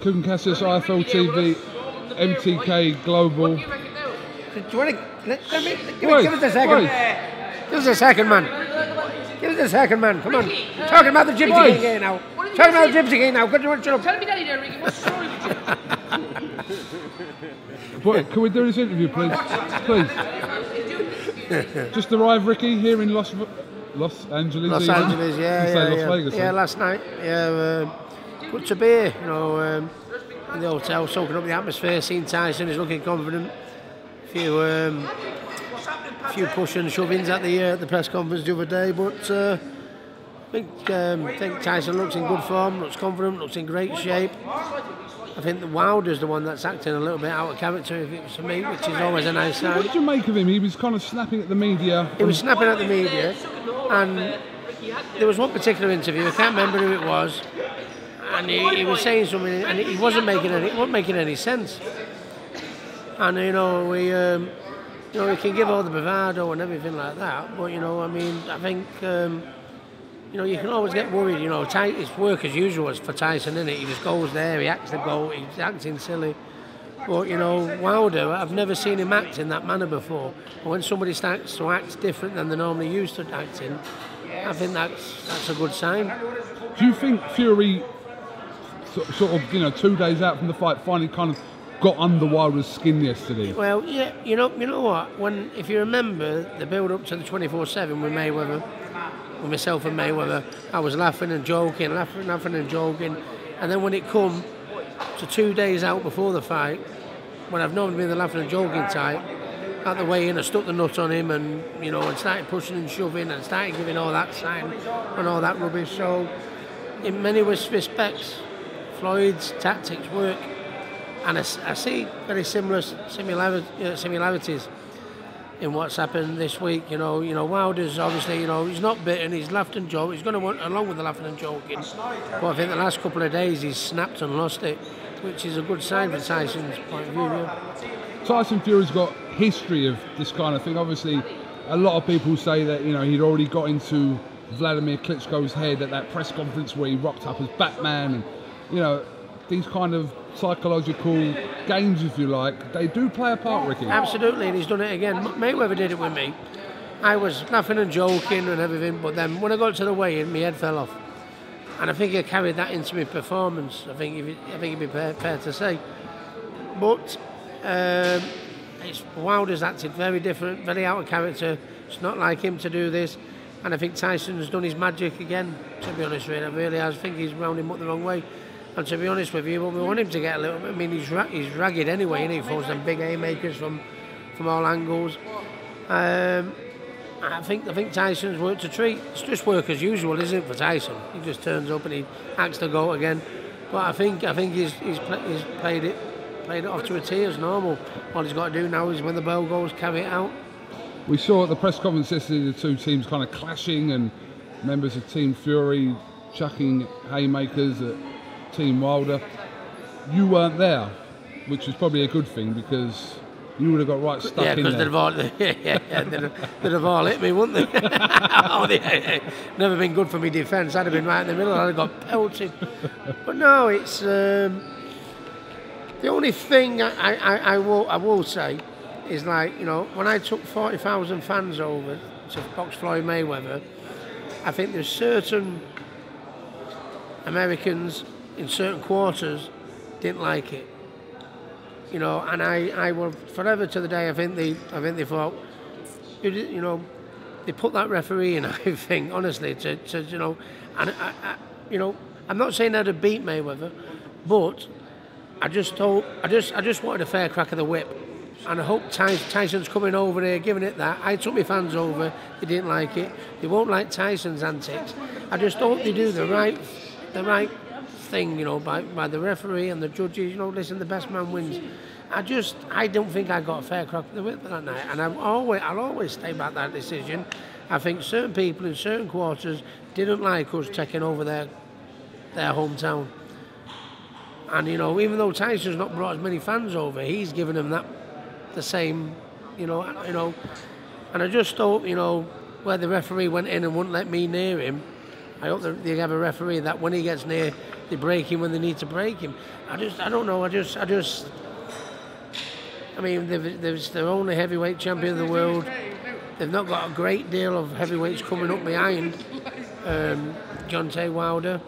KUGAN CASSIUS, IFL TV, MTK Global. Do you want to give us a second? Give us a second, man. Give us a second, man. Come on. Talking about the Gypsy King here now. Talking about the Gypsy King now. Good to watch up. Tell me that there, Ricky. What's the story with you? Can we do this interview, please? Please. Just arrived, Ricky, here in Los Angeles. Los Angeles, yeah. Las Vegas, yeah, last night. Yeah, good to be here. You know, in the hotel, soaking up the atmosphere, seeing Tyson, he's looking confident. A few push and shove-ins at the press conference the other day, but I think Tyson looks in good form, looks confident, looks in great shape. I think the Wilder's the one that's acting a little bit out of character, if it was for me, which is always a nice sign. What did you make of him? He was kind of snapping at the media. He was snapping at the media, and there was one particular interview, I can't remember who it was, and he was saying something, and it wasn't making any sense. And we can give all the bravado and everything like that, but I think you can always get worried. It's work as usual for Tyson, isn't it? He just goes there, he acts the goal, he's acting silly. But Wilder, I've never seen him act in that manner before. But when somebody starts to act different than they're normally used to acting, I think that's a good sign. Do you think Fury, sort of 2 days out from the fight, finally kind of got under Wilder's skin yesterday? Well, yeah, you know what? If you remember the build-up to the 24/7 with Mayweather, with myself and Mayweather, I was laughing and joking, and then when it come to 2 days out before the fight, when I've normally been the laughing and joking type, at the weigh-in, I stuck the nut on him and started pushing and shoving and started giving all that sign and all that rubbish. So, in many respects, Floyd's tactics work. And I see very similarities in what's happened this week. Wilder's obviously, he's not bitten, he's laughed and joked, he's going to want along with the laughing and joking. But I think the last couple of days he's snapped and lost it, which is a good sign for Tyson's point of view. Yeah. Tyson Fury's got history of this kind of thing. Obviously, a lot of people say that he'd already got into Vladimir Klitschko's head at that press conference where he rocked up as Batman, and these kind of psychological games, if you like, they do play a part, Ricky. Absolutely, and he's done it again. Mayweather did it with me. I was laughing and joking and everything, but then when I got to the weigh-in, my head fell off. And I think I carried that into my performance, I think it'd be fair to say. But Wilder's acted very different, very out of character. It's not like him to do this. And I think Tyson's done his magic again, to be honest with you. I really has. I think he's wound him up the wrong way. And to be honest with you, we want him to get a little bit. I mean, he's ragged anyway, and he throws them big haymakers from all angles. I think Tyson's worked a treat. It's just work as usual, isn't it, for Tyson? He just turns up and he acts the goat again. But I think he's played it off to a T as normal. All he's got to do now is when the bell goes, carry it out. We saw at the press conference yesterday the two teams kind of clashing, and members of Team Fury chucking haymakers at Team Wilder. You weren't there, which was probably a good thing because you would have got right stuck in there. Because they'd have all hit me, wouldn't they? Never been good for me defence. I'd have been right in the middle. I'd have got pelted. But no, it's the only thing I will say is, like, when I took 40,000 fans over to box Floyd Mayweather, I think there's certain Americans in certain quarters didn't like it, and I will forever to the day. I think they thought, they put that referee in. I think honestly, to and I'm not saying I'd have beat Mayweather, but I just wanted a fair crack of the whip, and I hope Tyson's coming over here giving it that. I took my fans over, they didn't like it. They won't like Tyson's antics. I just hope they do the right thing, by the referee and the judges. Listen, the best man wins. I don't think I got a fair crack of the whip that night, and I'll always stay by that decision. I think certain people in certain quarters didn't like us taking over their hometown, and even though Tyson's not brought as many fans over, he's given them the same, and I just thought, where the referee went in and wouldn't let me near him, I hope that they have a referee that when he gets near, they break him when they need to break him. I don't know. I mean, they're only heavyweight champion of the world. They've not got a great deal of heavyweights coming up behind Deontay Wilder.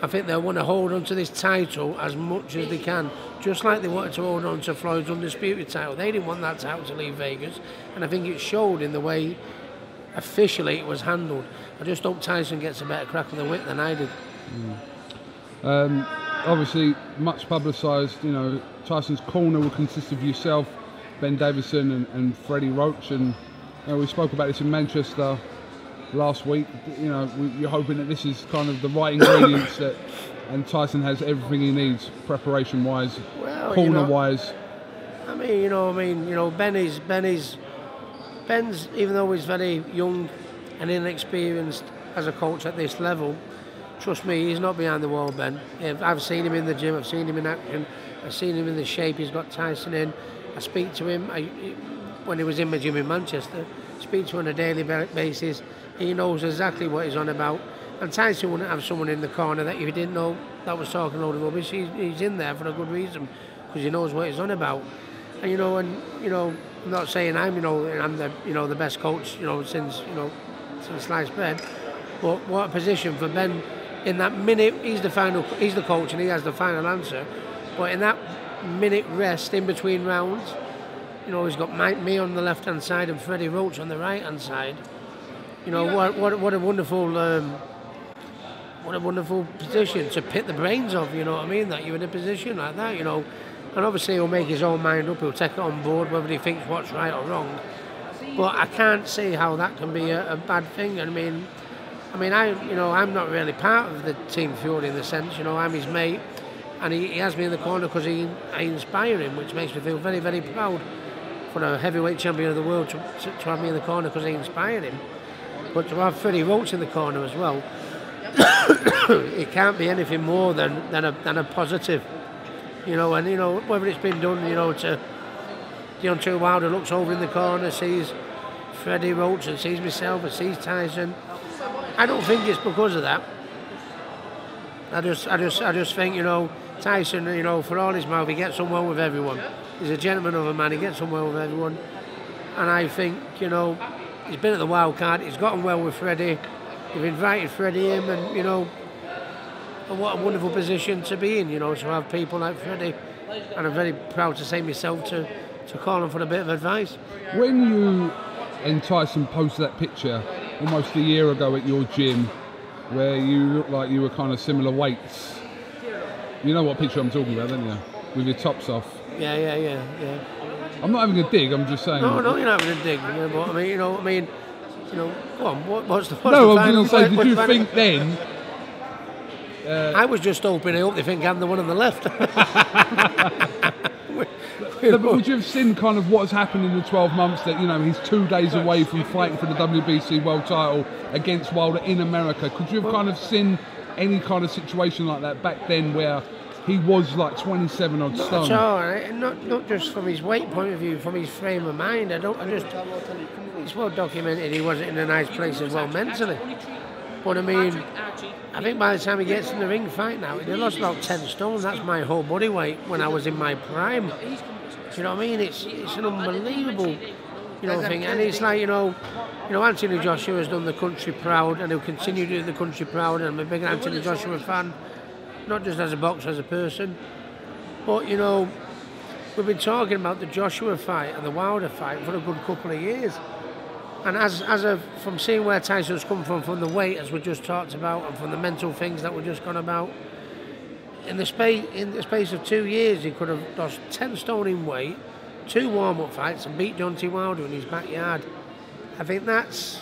I think they want to hold on to this title as much as they can, just like they wanted to hold on to Floyd's undisputed title. They didn't want that title to leave Vegas, and I think it showed in the way officially it was handled. I just hope Tyson gets a better crack of the whip than I did. Obviously, much publicised, you know, Tyson's corner will consist of yourself, Ben Davison and Freddie Roach, and you know, we spoke about this in Manchester last week. You know, you're hoping that this is kind of the right ingredients and Tyson has everything he needs, preparation-wise, corner-wise. Ben's, even though he's very young and inexperienced as a coach at this level, trust me, he's not behind the wall, Ben. I've seen him in the gym, I've seen him in action, I've seen him in the shape he's got Tyson in. I speak to him when he was in my gym in Manchester, speak to him on a daily basis. He knows exactly what he's on about. And Tyson wouldn't have someone in the corner that if he didn't know that was talking a load of rubbish. He's in there for a good reason, because he knows what he's on about. And I'm not saying I'm the best coach since sliced bread, but what a position for Ben in that minute. He's the coach and he has the final answer. But in that minute rest in between rounds, he's got me on the left hand side and Freddie Roach on the right hand side. What a wonderful position to pit the brains of. You know what I mean? That you're in a position like that. And obviously he'll make his own mind up. He'll take it on board whether he thinks what's right or wrong. But I can't see how that can be a bad thing. I'm not really part of the Team Fury in the sense. I'm his mate, and he has me in the corner because I inspire him, which makes me feel very, very proud for a heavyweight champion of the world to have me in the corner because I inspired him. But to have Freddie Roach in the corner as well, it can't be anything more than a positive. Whether it's been done, to Deontay Wilder looks over in the corner, sees Freddie Roach and sees myself and sees Tyson. I don't think it's because of that. I just think, Tyson, for all his mouth, he gets on well with everyone. He's a gentleman of a man, he gets on well with everyone. And I think, he's been at the wild card, he's gotten well with Freddie. They've invited Freddie in, and what a wonderful position to be in, to have people like Freddie. And I'm very proud to say myself to call him for a bit of advice. When you and Tyson posted that picture almost a year ago at your gym, where you looked like you were kind of similar weights, you know what picture I'm talking about, don't you? With your tops off. Yeah. I'm not having a dig, I'm just saying. No, you're not having a dig. Go on, what's the No, I final was going to say, did you final? think then... I was just hoping, I hope they think I'm the one on the left. But would you have seen kind of what's happened in the 12 months that, he's 2 days away from fighting for the WBC world title against Wilder in America? Could you have kind of seen any kind of situation like that back then where he was like 27 odd stone? Not at all, right? Not just from his weight point of view, from his frame of mind. It's well documented he wasn't in a nice place as well mentally. But I think by the time he gets in the ring fight now, he lost about 10 stone. That's my whole body weight when I was in my prime. Do you know what I mean? It's an unbelievable, thing. And it's like, Anthony Joshua has done the country proud, and he'll continue to do the country proud. And I'm a big Anthony Joshua fan, not just as a boxer, as a person. But, we've been talking about the Joshua fight and the Wilder fight for a good couple of years. And from seeing where Tyson's come from the weight, as we just talked about, and from the mental things that we've just gone about, in the space of 2 years, he could have lost 10 stone in weight, 2 warm-up fights, and beat Deontay Wilder in his backyard. I think that's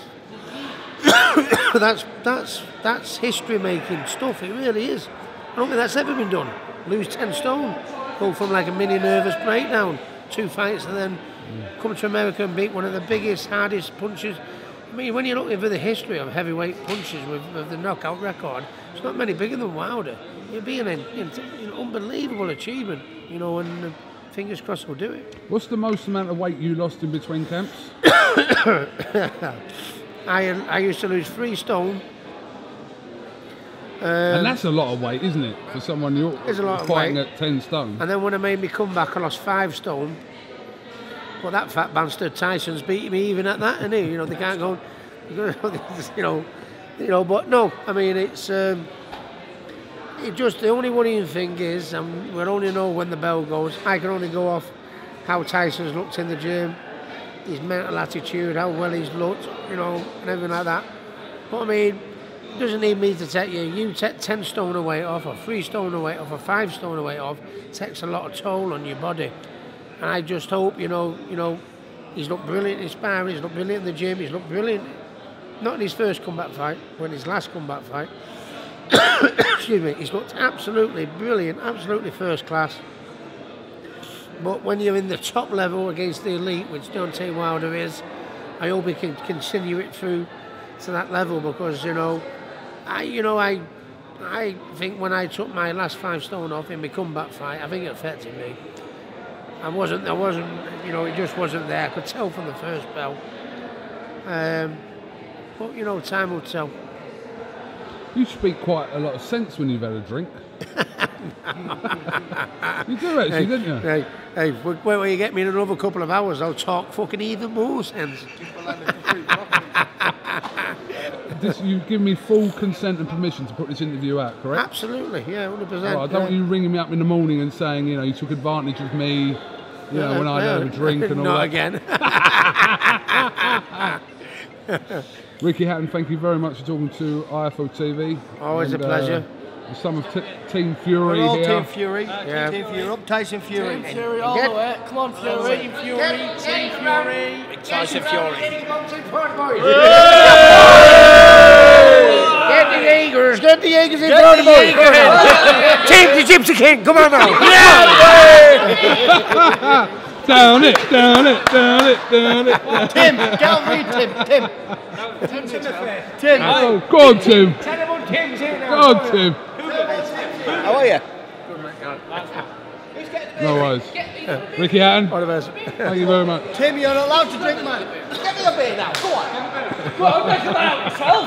history-making stuff. It really is. I don't think that's ever been done. Lose 10 stone, go from like a mini nervous breakdown, 2 fights, and then come to America and beat one of the biggest, hardest punchers. When you're looking for the history of heavyweight punches with the knockout record, it's not many bigger than Wilder. It'd be an unbelievable achievement, and fingers crossed we'll do it. What's the most amount of weight you lost in between camps? I used to lose 3 stone And that's a lot of weight, isn't it, for someone you're It's a lot of fighting weight. at 10 stone? And then when I made me comeback, I lost 5 stone. But that fat bastard Tyson's beating me even at that, isn't he? You know, they can't go, you know. But no, I mean, it's it just, the only worrying thing is, we'll only know when the bell goes. I can only go off how Tyson's looked in the gym, his mental attitude, how well he's looked, you know, and everything like that. But I mean, it doesn't need me to take you. You take 10 stone of weight off, or 3 stone of weight off, or 5 stone of weight off. It takes a lot of toll on your body. And I just hope, you know, he's looked brilliant in sparring, he's looked brilliant in the gym, he's looked brilliant, not in his first comeback fight, but in his last comeback fight. Excuse me, he's looked absolutely brilliant, absolutely first class. But when you're in the top level against the elite, which Deontay Wilder is, I hope he can continue it through to that level, because, I think when I took my last 5 stone off in my comeback fight, I think it affected me. I wasn't, it just wasn't there. I could tell from the first bell. But, time will tell. You speak quite a lot of sense when you've had a drink. You do actually, didn't you? Hey, wait till you get me in another couple of hours, I'll talk fucking even more sense. You've given me full consent and permission to put this interview out, correct? Absolutely, yeah, 100%. Right, I don't want you ringing me up in the morning and saying, you took advantage of me, when I had a drink and all Not that. again. Ricky Hatton, thank you very much for talking to IFO TV. Always a pleasure. Some of Team Fury We're all here. Team Fury. Yeah. Team Fury. Up Tyson Fury. Team Fury all the way. Come on, Fury. Team Fury. Team Fury. Tyson Fury. Get the Jaegers in front of me. Team the Gypsy King, come on now. Down it. Tim, get on me, Tim. Tim. Oh, go on, Tim. Tell him what Tim's here now. Go on, Tim. How are you? No worries. Ricky Hatton, All the best. thank you very much. Tim, you're not allowed to drink, man. Get me a beer now. Go on. Well, make it out yourself.